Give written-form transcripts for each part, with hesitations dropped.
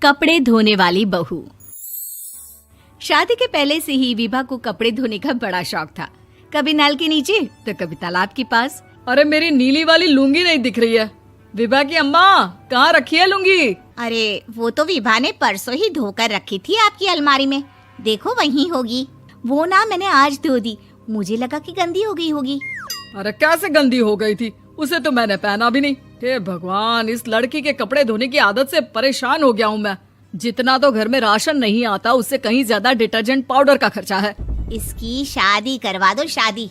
कपड़े धोने वाली बहू। शादी के पहले से ही विभा को कपड़े धोने का बड़ा शौक था। कभी नल के नीचे तो कभी तालाब के पास। अरे मेरी नीली वाली लुंगी नहीं दिख रही है। विभा की अम्मा, कहाँ रखी है लुंगी? अरे वो तो विभा ने परसों ही धोकर रखी थी आपकी अलमारी में, देखो वहीं होगी। वो ना मैंने आज धो दी, मुझे लगा कि गंदी हो गई होगी। अरे कैसे गंदी हो गई थी? उसे तो मैंने पहना भी नहीं। हे भगवान, इस लड़की के कपड़े धोने की आदत से परेशान हो गया हूँ मैं। जितना तो घर में राशन नहीं आता, उससे कहीं ज्यादा डिटर्जेंट पाउडर का खर्चा है। इसकी शादी करवा दो, शादी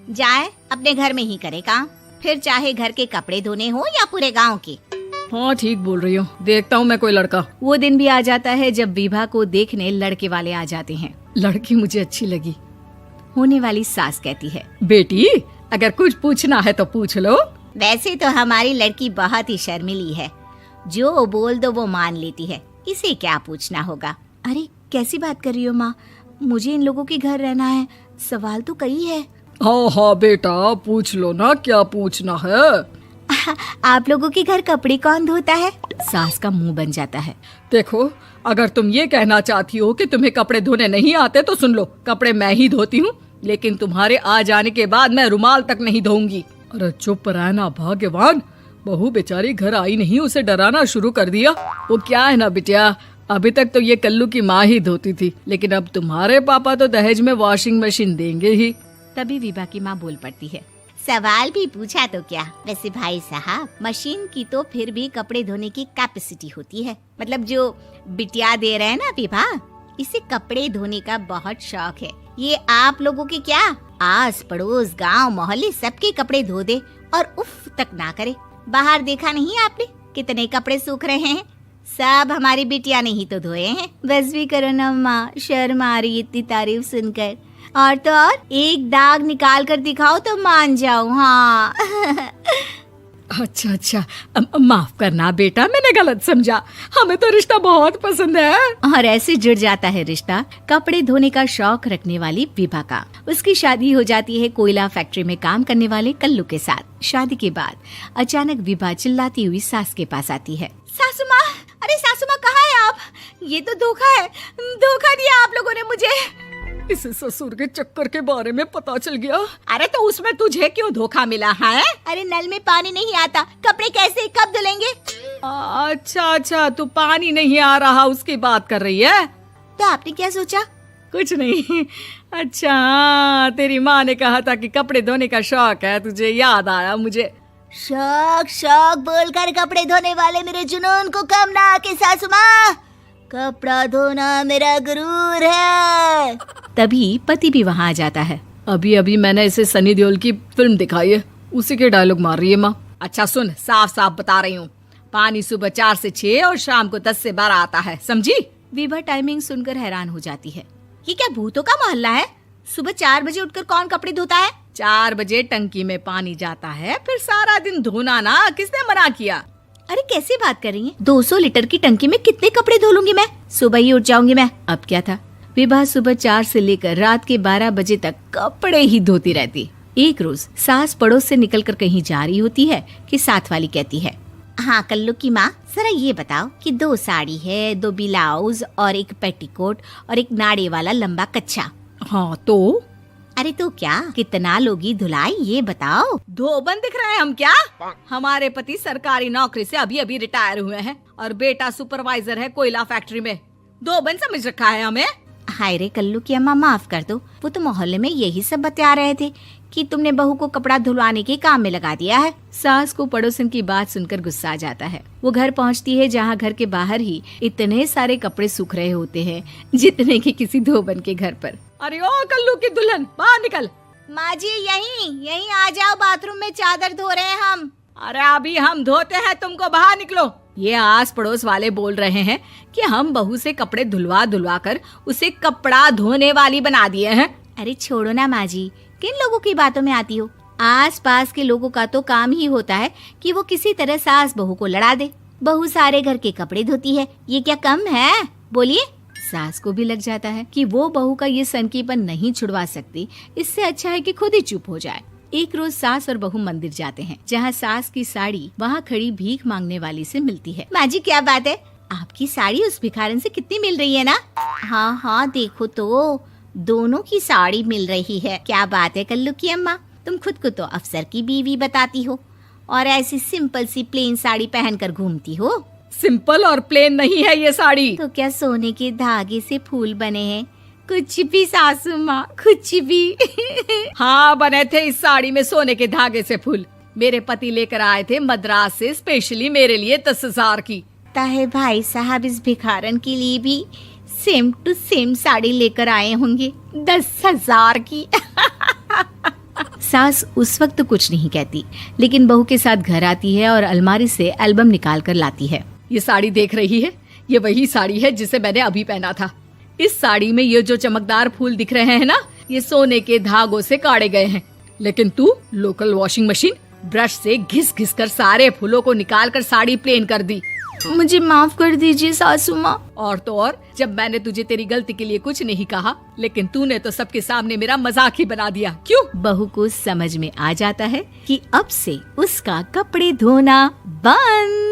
जाए अपने घर में ही करे काम, फिर चाहे घर के कपड़े धोने हो या पूरे गांव के। हाँ ठीक बोल रही हूँ, देखता हूँ मैं कोई लड़का। वो दिन भी आ जाता है जब विभा को देखने लड़के वाले आ जाते हैं। लड़की मुझे अच्छी लगी। होने वाली सास कहती है, बेटी अगर कुछ पूछना है तो पूछ लो। वैसे तो हमारी लड़की बहुत ही शर्मीली है, जो बोल दो वो मान लेती है, इसे क्या पूछना होगा। अरे कैसी बात कर रही हो माँ, मुझे इन लोगों के घर रहना है, सवाल तो कई है। हाँ हाँ बेटा, पूछ लो ना, क्या पूछना है। आप लोगों के घर कपड़े कौन धोता है? सास का मुंह बन जाता है। देखो, अगर तुम ये कहना चाहती हो कि तुम्हें कपड़े धोने नहीं आते तो सुन लो, कपड़े मैं ही धोती हूँ, लेकिन तुम्हारे आ जाने के बाद मैं रुमाल तक नहीं धोऊंगी। अरे चुप रहना भाग्यवान, बहू बेचारी घर आई नहीं, उसे डराना शुरू कर दिया। वो क्या है ना बिटिया, अभी तक तो ये कल्लू की माँ ही धोती थी, लेकिन अब तुम्हारे पापा तो दहेज में वॉशिंग मशीन देंगे ही। तभी विभा की माँ बोल पड़ती है, सवाल भी पूछा तो क्या। वैसे भाई साहब, मशीन की तो फिर भी कपड़े धोने की कैपेसिटी होती है। मतलब जो बिटिया दे रहे हैं ना विभा, इसे कपड़े धोने का बहुत शौक है। ये आप लोगों के क्या, आस पड़ोस गांव मोहल्ले सबके कपड़े धो दे और उफ तक ना करे। बाहर देखा नहीं आपने कितने कपड़े सूख रहे हैं? सब हमारी बिटिया ने ही तो धोए हैं। बस भी करो ना माँ, शर्म आ रही इतनी तारीफ सुनकर। और तो और एक दाग निकाल कर दिखाओ तो मान जाऊं। हाँ अच्छा, माफ करना बेटा, मैंने गलत समझा। हमें तो रिश्ता बहुत पसंद है। और ऐसे जुड़ जाता है रिश्ता कपड़े धोने का शौक रखने वाली विभा का। उसकी शादी हो जाती है कोयला फैक्ट्री में काम करने वाले कल्लू के साथ। शादी के बाद अचानक विभा चिल्लाती हुई सास के पास आती है। सासू माँ, अरे सासू माँ कहाँ है आप? ये तो धोखा है, धोखा दिया आप लोगों ने मुझे। इसे ससुर के चक्कर के बारे में पता चल गया। अरे तो उसमें तुझे क्यों धोखा मिला है? अरे नल में पानी नहीं आता, कपड़े कैसे कब धुलेंगे? अच्छा, तू पानी नहीं आ रहा उसकी बात कर रही है। तो आपने क्या सोचा? कुछ नहीं। अच्छा, तेरी माँ ने कहा था कि कपड़े धोने का शौक है तुझे, याद आया मुझे। शौक बोलकर कपड़े धोने वाले मेरे जुनून को कम ना आके सासू माँ, कपड़ा धोना मेरा गुरूर है। तभी पति भी वहाँ आ जाता है। अभी मैंने इसे सनी देओल की फिल्म दिखाई है, उसी के डायलॉग मार रही है माँ। अच्छा सुन, साफ साफ बता रही हूँ, पानी सुबह 4 से 6 और शाम को 10 से 12 आता है, समझी? विभा टाइमिंग सुनकर हैरान हो जाती है। ये क्या भूतों का मोहल्ला है? सुबह 4 बजे उठकर कौन कपड़े धोता है? 4 बजे टंकी में पानी जाता है, फिर सारा दिन धोना ना, किसने मना किया? अरे कैसी बात कर रही हैं? 200 लीटर की टंकी में कितने कपड़े धो लूंगी मैं? सुबह ही उठ जाऊंगी मैं। अब क्या था, विभा सुबह 4 से लेकर रात के 12 बजे तक कपड़े ही धोती रहती। एक रोज सास पड़ोस से निकलकर कहीं जा रही होती है कि साथ वाली कहती है, हाँ कल्लू की माँ, जरा ये बताओ कि 2 साड़ी है, 2 ब्लाउज और एक पेटीकोट और एक नाड़े वाला लंबा कच्छा। हाँ तो? अरे तो क्या, कितना लोगी धुलाई ये बताओ। धोबन दिख रहे हैं हम क्या? हमारे पति सरकारी नौकरी से अभी रिटायर हुए हैं और बेटा सुपरवाइजर है कोयला फैक्ट्री में। धोबन समझ रखा है हमें? हाय रे कल्लू की अम्मा, माफ कर दो, वो तो मोहल्ले में यही सब बता रहे थे कि तुमने बहू को कपड़ा धुलवाने के काम में लगा दिया है। सास को पड़ोसन की बात सुनकर गुस्सा आ जाता है। वो घर पहुंचती है जहां घर के बाहर ही इतने सारे कपड़े सूख रहे होते हैं जितने कि किसी धोबन के घर पर। अरे ओ कल्लू की दुल्हन, बाहर निकल। माँ जी यहीं आ जाओ, बाथरूम में चादर धो रहे हैं हम। अरे अभी हम धोते हैं, तुमको बाहर निकलो। ये आस पड़ोस वाले बोल रहे हैं कि हम बहू से कपड़े धुलवा कर उसे कपड़ा धोने वाली बना दिए हैं। अरे छोड़ो ना माँ जी, किन लोगों की बातों में आती हो? आस पास के लोगों का तो काम ही होता है कि वो किसी तरह सास बहू को लड़ा दे। बहू सारे घर के कपड़े धोती है, ये क्या कम है? बोलिए। सास को भी लग जाता है कि वो बहू का ये सनकीपन नहीं छुड़वा सकती, इससे अच्छा है कि खुद ही चुप हो जाए। एक रोज सास और बहू मंदिर जाते हैं, जहाँ सास की साड़ी वहाँ खड़ी भीख मांगने वाली से मिलती है। माँ जी क्या बात है, आपकी साड़ी उस भिखारन से कितनी मिल रही है ना? हाँ हाँ देखो तो, दोनों की साड़ी मिल रही है। क्या बात है कल्लू की अम्मा, तुम खुद को तो अफसर की बीवी बताती हो और ऐसी सिंपल सी प्लेन साड़ी पहनकर घूमती हो। सिंपल और प्लेन नहीं है ये साड़ी। तो क्या सोने के धागे से फूल बने हैं? कुछ भी सासू माँ, कुछ भी। हाँ बने थे इस साड़ी में सोने के धागे से फूल। मेरे पति लेकर आए थे मद्रास से स्पेशली मेरे लिए 10,000 की। ताहे भाई साहब इस भिखारन के लिए भी सेम टू सेम साड़ी लेकर आए होंगे 10,000 की। सास उस वक्त तो कुछ नहीं कहती, लेकिन बहू के साथ घर आती है और अलमारी से एल्बम निकाल कर लाती है। ये साड़ी देख रही है, ये वही साड़ी है जिसे मैंने अभी पहना था। इस साड़ी में ये जो चमकदार फूल दिख रहे हैं ना, ये सोने के धागों से काढ़े गए हैं। लेकिन तू लोकल वॉशिंग मशीन ब्रश से घिस घिस कर सारे फूलों को निकाल कर साड़ी प्लेन कर दी। मुझे माफ कर दीजिए सासू माँ। और तो और, जब मैंने तुझे तेरी गलती के लिए कुछ नहीं कहा, लेकिन तूने तो सबके सामने मेरा मजाक ही बना दिया। क्यों? बहू को समझ में आ जाता है कि अब से उसका कपड़े धोना बंद।